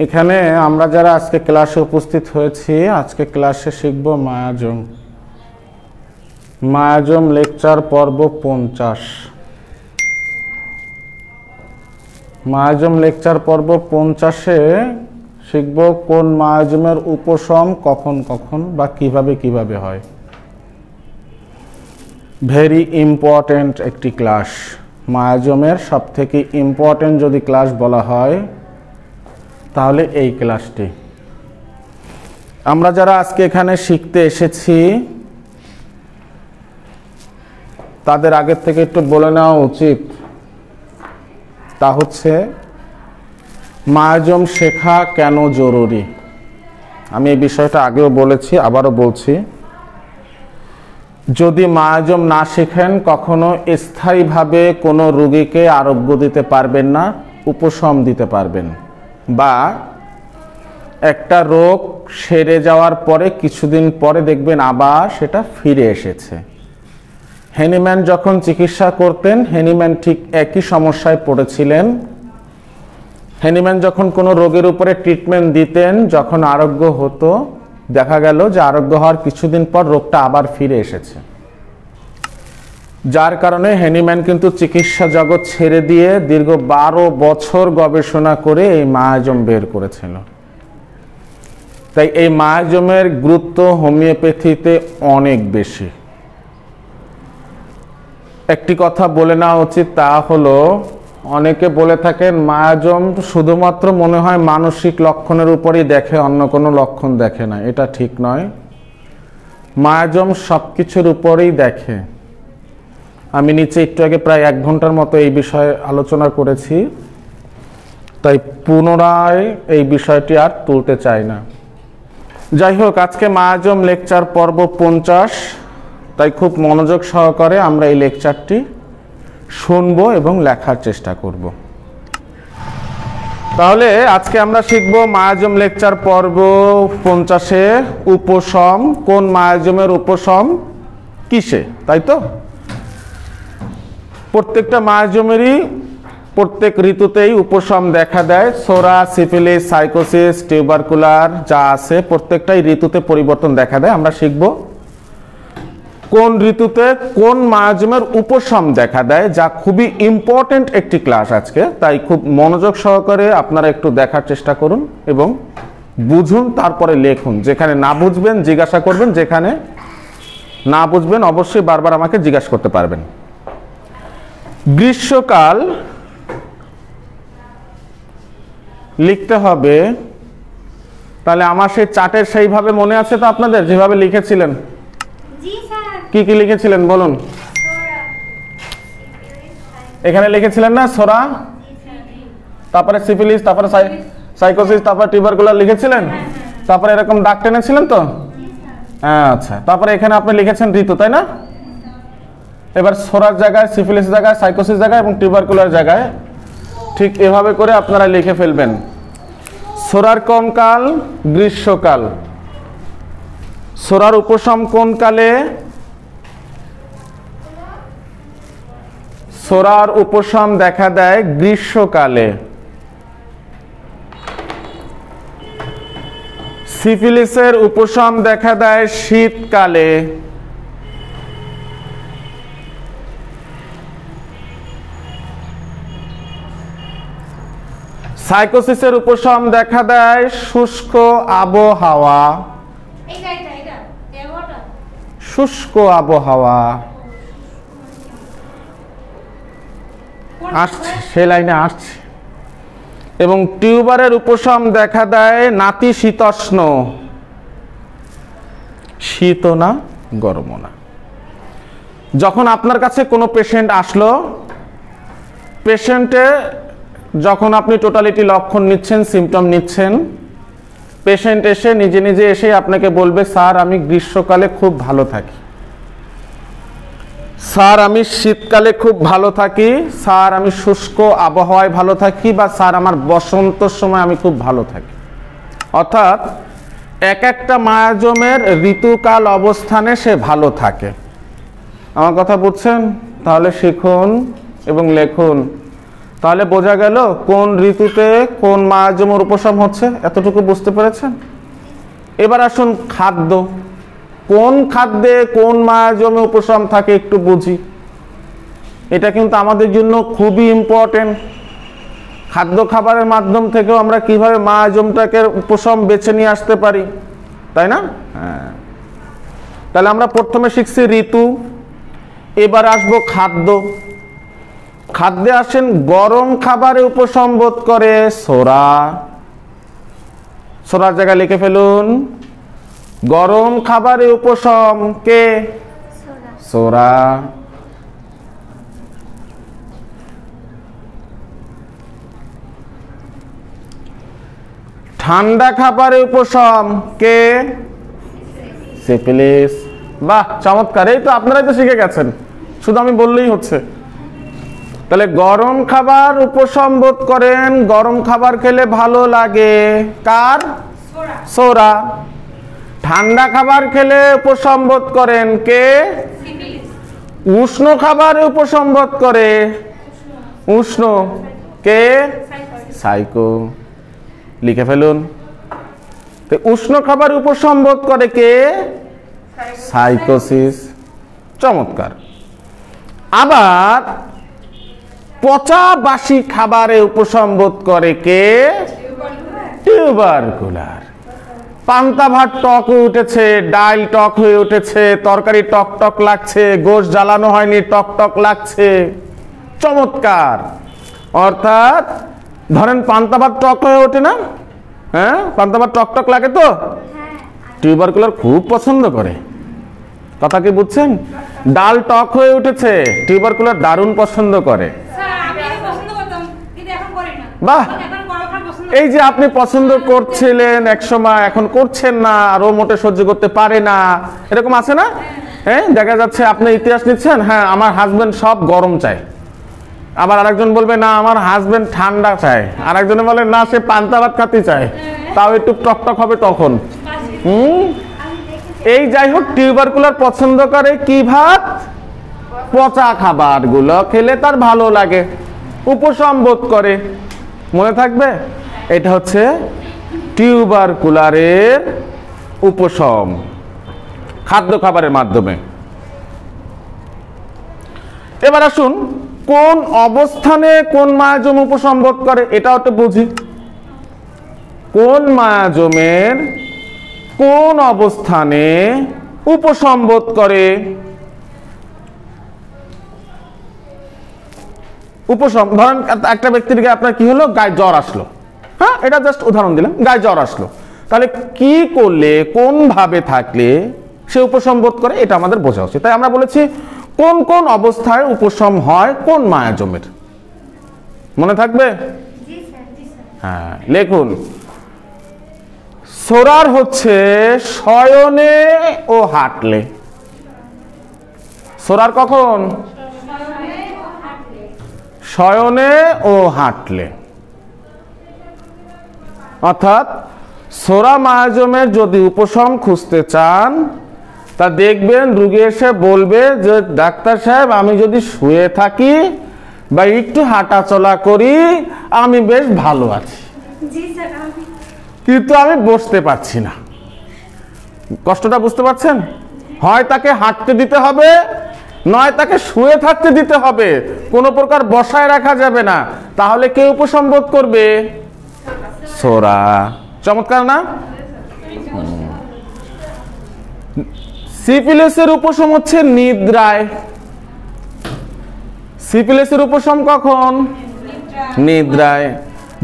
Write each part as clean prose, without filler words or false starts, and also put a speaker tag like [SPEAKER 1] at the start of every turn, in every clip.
[SPEAKER 1] এখানে আমরা যারা আজকে ক্লাসে উপস্থিত হয়েছি, আজকে ক্লাসে শিখব মায়াজম। মায়াজম লেকচার পর্ব 50। মায়াজম লেকচার পর্ব 50-এ শিখব কোন মায়াজমের উপশম কখন কখন বা কিভাবে হয়। ভেরি ইম্পর্টেন্ট একটি ক্লাস। মায়াজমের সবথেকে ইম্পর্টেন্ট যদি ক্লাস বলা হয় তাহলে এই ক্লাসটি। আমরা যারা আজকে এখানে শিখতে এসেছি তাদের আগের থেকে একটু বলে নেওয়া উচিত, তা হচ্ছে মায়াজম শেখা কেন জরুরি। আমি এই বিষয়টা আগেও বলেছি, আবারও বলছি। যদি মায়াজম না শেখেন কখনো স্থায়ীভাবে কোনো রোগীকে আরোগ্য দিতে পারবেন না, উপশম দিতে পারবেন, বা একটা রোগ সেরে যাওয়ার পরে কিছুদিন পরে দেখবেন আবার সেটা ফিরে এসেছে। হেনিম্যান যখন চিকিৎসা করতেন, হেনিম্যান ঠিক একই সমস্যায় পড়েছিলেন। হেনিম্যান যখন কোনো রোগের উপরে ট্রিটমেন্ট দিতেন, যখন আরোগ্য হতো, দেখা গেল যে আরোগ্য হওয়ার কিছুদিন পর রোগটা আবার ফিরে এসেছে। যার কারণে হেনিম্যান কিন্তু চিকিৎসা জগৎ ছেড়ে দিয়ে দীর্ঘ 12 বছর গবেষণা করে এই মায়াজম বের করেছিল। তাই এই মায়াজমের গুরুত্ব হোমিওপ্যাথিতে অনেক বেশি। একটি কথা বলে নেওয়া উচিত, তা হলো অনেকে বলে থাকেন মায়াজম শুধুমাত্র মনে হয় মানসিক লক্ষণের উপরই দেখে, অন্য কোনো লক্ষণ দেখে না। এটা ঠিক নয়। মায়াজম সবকিছুর উপরেই দেখে। আমি নিচে একটু আগে প্রায় 1 ঘন্টার মতো এই বিষয়ে আলোচনা করেছি, তাই পুনরায় এই বিষয়টি আর তুলতে চাই না। যাই হোক, আজকে মায়াজম লেকচার পর্ব 50, তাই খুব মনোযোগ সহকারে আমরা এই লেকচারটি শুনবো এবং লেখার চেষ্টা করব। তাহলে আজকে আমরা শিখব মায়াজম লেকচার পর্ব 50-এ উপশম। কোন মায়াজমের উপশম কিসে, তাই তো? প্রত্যেকটা মায়াজমেরই প্রত্যেক ঋতুতেই উপশম দেখা দেয়। সোরা, সিফিলিস, সাইকোসিস, টিউবারকুলার যা আছে প্রত্যেকটাই ঋতুতে পরিবর্তন দেখা দেয়। আমরা শিখব কোন ঋতুতে কোন মায়াজমের উপশম দেখা দেয়, যা খুবই ইম্পর্টেন্ট একটি ক্লাস আজকে। তাই খুব মনোযোগ সহকারে আপনারা একটু দেখার চেষ্টা করুন এবং বুঝুন, তারপরে লেখুন। যেখানে না বুঝবেন জিজ্ঞাসা করবেন, যেখানে না বুঝবেন অবশ্যই বারবার আমাকে জিজ্ঞাসা করতে পারবেন। গ্রীষ্মকাল লিখতে হবে। তাহলে আমার সেই চার্টের সেইভাবে মনে আছে তো আপনাদের, যেভাবে লিখেছিলেন? কি কি লিখেছিলেন বলুন? এখানে লিখেছিলেন না সোরা, তারপরে সিফিলিস, তারপরে সাইকোসিস, তারপরে টিউবারকুলার লিখেছিলেন, তারপরে এরকম দাগ টেনেছিলেন তো? আচ্ছা, তারপরে এখানে আপনি লিখেছেন ঋতু, তাই না? এবার সোরার জায়গায়, সিফিলিস জায়গায়, সাইকোসিস জায়গায় এবং টিউবারকুলার জায়গায় ঠিক এভাবে করে আপনারা লিখে ফেলবেন। সোরার কোন কাল? গ্রীষ্মকাল। সোরার উপশম কোন কালে? সোরার উপশম দেখা দেয় গ্রীষ্মকালে। সিফিলিসের উপশম দেখা দেয় শীতকালে। সাইকোসিসের উপশম দেখা দেয় শুষ্ক আবহাওয়া। শুষ্ক আবহাওয়া আসছে, সে লাইনে আসছে। এবং টিউবারের উপশম দেখা দেয় নাতিশীতোষ্ণ, শীতও না গরমও না। যখন আপনার কাছে কোনো পেশেন্ট আসলো, পেশেন্টে যখন আপনি টোটালিটি লক্ষণ নিচ্ছেন, সিমটম নিচ্ছেন, পেশেন্ট এসে নিজে নিজে এসে আপনাকে বলবে, স্যার আমি গ্রীষ্মকালে খুব ভালো থাকি, স্যার আমি শীতকালে খুব ভালো থাকি, স্যার আমি শুষ্ক আবহাওয়ায় ভালো থাকি, বা স্যার আমার বসন্তর সময় আমি খুব ভালো থাকি। অর্থাৎ এক একটা মায়াজমের ঋতুকাল অবস্থানে সে ভালো থাকে। আমার কথা বুঝছেন? তাহলে শিখুন এবং লেখুন তাহলে বোঝা গেল কোন ঋতুতে কোন মায়াজমের উপশম হচ্ছে, এতটুকু বুঝতে পেরেছেন। এবার আসুন খাদ্য, কোন খাদ্যে কোন মায়াজমে উপশম থাকে একটু বুঝি। এটা কিন্তু আমাদের জন্য খুবই ইম্পর্টেন্ট। খাদ্য খাবারের মাধ্যম থেকেও আমরা কিভাবে মায়াজমটাকে উপশম বেছে নিয়ে আসতে পারি, তাই না? হ্যাঁ, তাহলে আমরা প্রথমে শিখছি ঋতু, এবার আসবো খাদ্য। খাদ্যে আসেন গরম খাবারে উপশম বোধ করে সোরা। সোরার জায়গায় লিখে ফেলুন, গরম খাবারে উপশম কে? সোরা। ঠান্ডা খাবারে উপশম কে? সিফিলিস। বাহ, চমৎকার! এই তো আপনারাই তো শিখে গেছেন, শুধু আমি বললেই হচ্ছে। তাহলে গরম খাবার উপশম বোধ করেন, গরম খাবার খেলে ভালো লাগে কার? সোরা। ঠান্ডা খাবার খেলে উপশম বোধ করেন কে? উষ্ণ খাবারে উপশম বোধ করে উষ্ণ কে? সাইকো। লিখে ফেলুন, উষ্ণ খাবার উপশম বোধ করে কে? সাইকোসিস। চমৎকার। আবার পচা বাসি খাবারে উপশম বোধ করে কে? টিউবারকুলার। পান্তা ভাত টক হয়ে উঠেছে, ডাল টক হয়ে উঠেছে, তরকারি টক টক লাগছে, গোশত জ্বালানো হয়নি, টক টক লাগছে। চমৎকার। অর্থাৎ ধরেন পান্তা ভাত টক হয়ে ওঠে না? হ্যাঁ, পান্তা ভাত টক টক লাগে তো টিউবারকুলার খুব পছন্দ করে। কথা কি বুঝছেন? ডাল টক হয়ে উঠেছে, টিউবারকুলার দারুণ পছন্দ করে। বাহ, এই যে আপনি পছন্দ করছিলেন এক সময়, এখন করছেন না, আর ও মোটে সহ্য করতে পারে না, এরকম আছে না? হ্যাঁ, দেখা যাচ্ছে আপনি ইতিহাস নিচ্ছেন, হ্যাঁ আমার হাজবেন্ড সব গরম চায়, আবার আরেকজন বলবে না আমার হাজবেন্ড ঠান্ডা চায়, আরেকজনে বলে না সে পান্তা ভাত খাতে চায়, তাও একটু টকটক হবে তখন। এই যাই হোক, টিউবারকুলার পছন্দ করে কি ভাত? পচা খাবার গুলো খেলে তার ভালো লাগে, উপশম বোধ করে। মনে থাকবে, এটা হচ্ছে টিউবারকুলারের উপশম খাদ্য খাবারের মাধ্যমে। এবার আসুন কোন অবস্থানে কোন মায়াজম উপশম বোধ করে এটাও তো বুঝি। কোন মায়াজমের কোন অবস্থানে উপশম বোধ করে? উপশম, ধরেন একটা ব্যক্তির গায়ে আপনার কি হলো? গায়ে জ্বর আসলো। হ্যাঁ, এটা জাস্ট উদাহরণ দিলাম, গায়ে জ্বর আসলো। তাহলে কি করলে, কোন ভাবে থাকলে সে উপশম বোধ করে, এটা আমাদের বোঝা উচিত। তাই আমরা বলেছি কোন কোন অবস্থায় উপশম হয় কোন মায়াজমের। মনে থাকবে? হ্যাঁ, লিখুন। সোরার হচ্ছে শয়নে ও হাঁটলে। সোরার কখন? শয়নে ও হাঁটলে। অর্থাৎ সোরা মায়াজমের যদি উপশম খুঁজতে চান, তা দেখবেন রুগী এসে বলবে যে ডাক্তার সাহেব আমি যদি শুয়ে থাকি বা একটু হাঁটাচলা করি আমি বেশ ভালো আছি, কিন্তু আমি বসতে পারছি না। কষ্টটা বুঝতে পারছেন? হয় তাকে হাঁটতে দিতে হবে, নয় তাকে শুয়ে থাকতে দিতে হবে, কোনো প্রকার বসায় রাখা যাবে না। তাহলে কে উপশম বোধ করবে? সোরা। চমৎকার না? সিফিলিসের উপশম হচ্ছে নিদ্রায়। সিফিলিসের উপশম কখন? নিদ্রায়।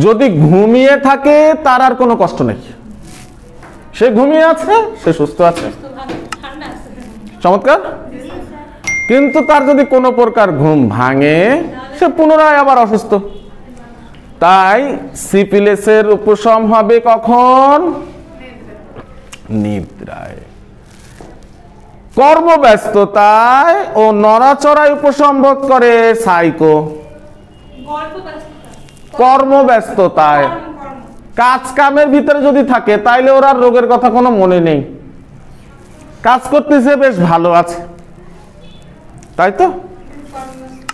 [SPEAKER 1] যদি ঘুমিয়ে থাকে তার আর কোনো কষ্ট নেই, সে ঘুমিয়ে আছে, সে সুস্থ আছে। চমৎকার। কিন্তু তার যদি কোনো প্রকার ঘুম ভাঙে, সে পুনরায় আবার অসুস্থ। তাই সিফিলিসের উপশম হবে কখন? নিদ্রায়। কর্মব্যস্ততায় ও নড়াচড়ায় উপশম বোধ করে সাইকো। কর্মব্যস্ততায়, কাজ কামের ভিতরে যদি থাকে তাইলে ওর আর রোগের কথা কোনো মনে নেই, কাজ করতেছে, বেশ ভালো আছে, তাই তো?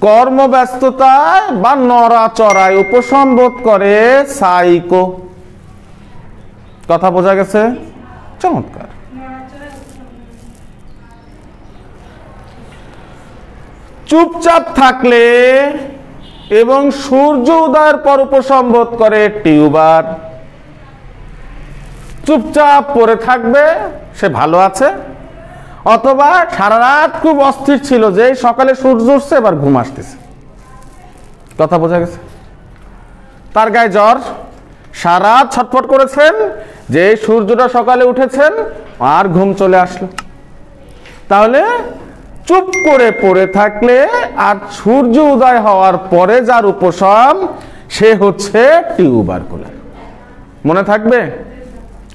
[SPEAKER 1] কর্মব্যস্ততায় বা নড়াচড়ায় উপশম বোধ করে সাইকো। কথা বোঝা গেছে? চমৎকার। চুপচাপ থাকলে এবং সূর্য উদয়ের পর উপশম বোধ করে টিউবার। চুপচাপ পড়ে থাকবে, সে ভালো আছে, অথবা সারা রাত খুব অস্থির ছিল যে সকালে সূর্য উঠছে এবার ঘুম আসতেছে। কথা বোঝা গেছে? তার গায়ে জ্বর, সারা রাত ছটফট করেছেন যে সূর্যটা সকালে উঠেছেন আর ঘুম চলে আসলো। তাহলে চুপ করে পড়ে থাকলে আর সূর্য উদয় হওয়ার পরে যার উপশম সে হচ্ছে টিউবারকুলার। মনে থাকবে?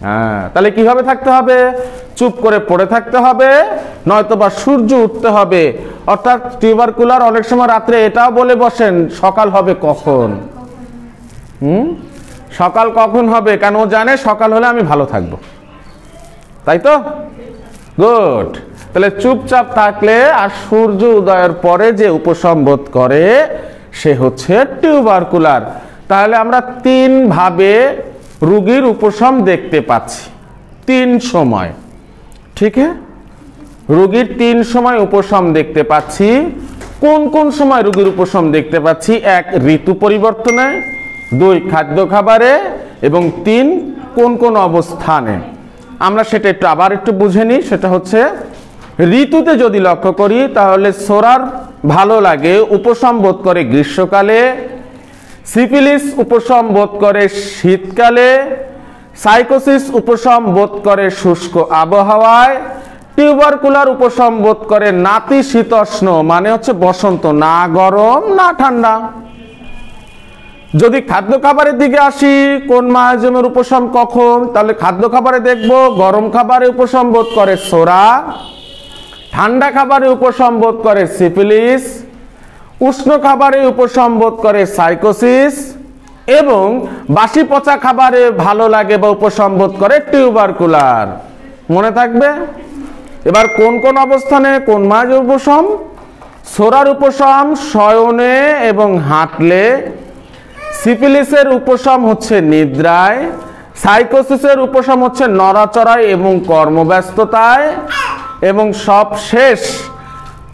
[SPEAKER 1] হ্যাঁ, তাহলে কিভাবে থাকতে হবে? চুপ করে পড়ে থাকতে হবে, নয়তোবা সূর্য উঠতে হবে। অর্থাৎ টিউবারকুলার অনেক সময় রাত্রে এটাও বলে বসেন সকাল হবে কখন। সকাল কখন হবে? কেন ও জানে সকাল হলে আমি ভালো থাকবো, তাই তো? গুড। তাহলে চুপচাপ থাকলে আর সূর্য উদয়ের পরে যে উপশম বোধ করে সে হচ্ছে টিউবারকুলার। তাহলে আমরা তিন ভাবে রোগীর উপশম দেখতে পাচ্ছি, তিন সময়। ঠিক আছে, রোগীর তিন সময় উপশম দেখতে পাচ্ছি। কোন কোন সময় রোগীর উপশম দেখতে পাচ্ছি? এক, ঋতু পরিবর্তনে, দুই, খাদ্য খাবারে, এবং তিন, কোন কোন অবস্থানে। আমরা সেটা একটু আবার একটু বুঝে নিই। সেটা হচ্ছে ঋতুতে যদি লক্ষ্য করি তাহলে সোরার ভালো লাগে, উপশম বোধ করে গ্রীষ্মকালে, সিফিলিস উপশম বোধ করে শীতকালে, সাইকোসিস উপশম বোধ করে শুষ্ক আবহাওয়ায়, টিউবারকুলার উপশম বোধ করে নাতিশীতোষ্ণ, মানে হচ্ছে বসন্ত, না গরম না ঠান্ডা। যদি খাদ্য খাবারের দিকে আসি, কোন মায়াজমের উপশম কখন? তাহলে খাদ্য খাবারে দেখব গরম খাবারে উপশম বোধ করে সোরা, ঠান্ডা খাবারে উপশম বোধ করে সিফিলিস, উষ্ণ খাবারে উপশম বোধ করে সাইকোসিস, এবং বাসি পচা খাবারে ভালো লাগে বা উপশম বোধ করে টিউবারকুলার। মনে থাকবে? এবার কোন কোন অবস্থানে কোন মায়াজম উপশম? সোরার উপশম শয়নে এবং হাঁটলে, সিফিলিসের উপশম হচ্ছে নিদ্রায়, সাইকোসিসের উপশম হচ্ছে নড়াচড়ায় এবং কর্মব্যস্ততায়, এবং সবশেষ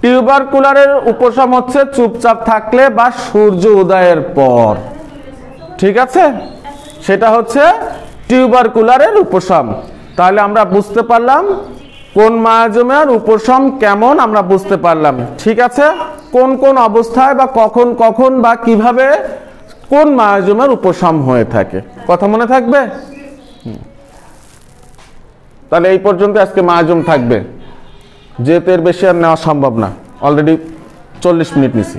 [SPEAKER 1] টিউবারকুলারের উপশম হচ্ছে চুপচাপ থাকলে বা সূর্য উদয়ের পর। ঠিক আছে, সেটা হচ্ছে টিউবারকুলারের উপশম। তাহলে আমরা বুঝতে পারলাম কোন মায়াজমের উপশম কেমন, আমরা বুঝতে পারলাম। ঠিক আছে, কোন কোন অবস্থায় বা কখন কখন বা কিভাবে কোন মায়াজমের উপশম হয়ে থাকে, কথা মনে থাকবে? তাহলে এই পর্যন্ত আজকে মায়াজম থাকবে, যেহেতু এর বেশি আর নেওয়া সম্ভব না, অলরেডি 40 মিনিট নিছি।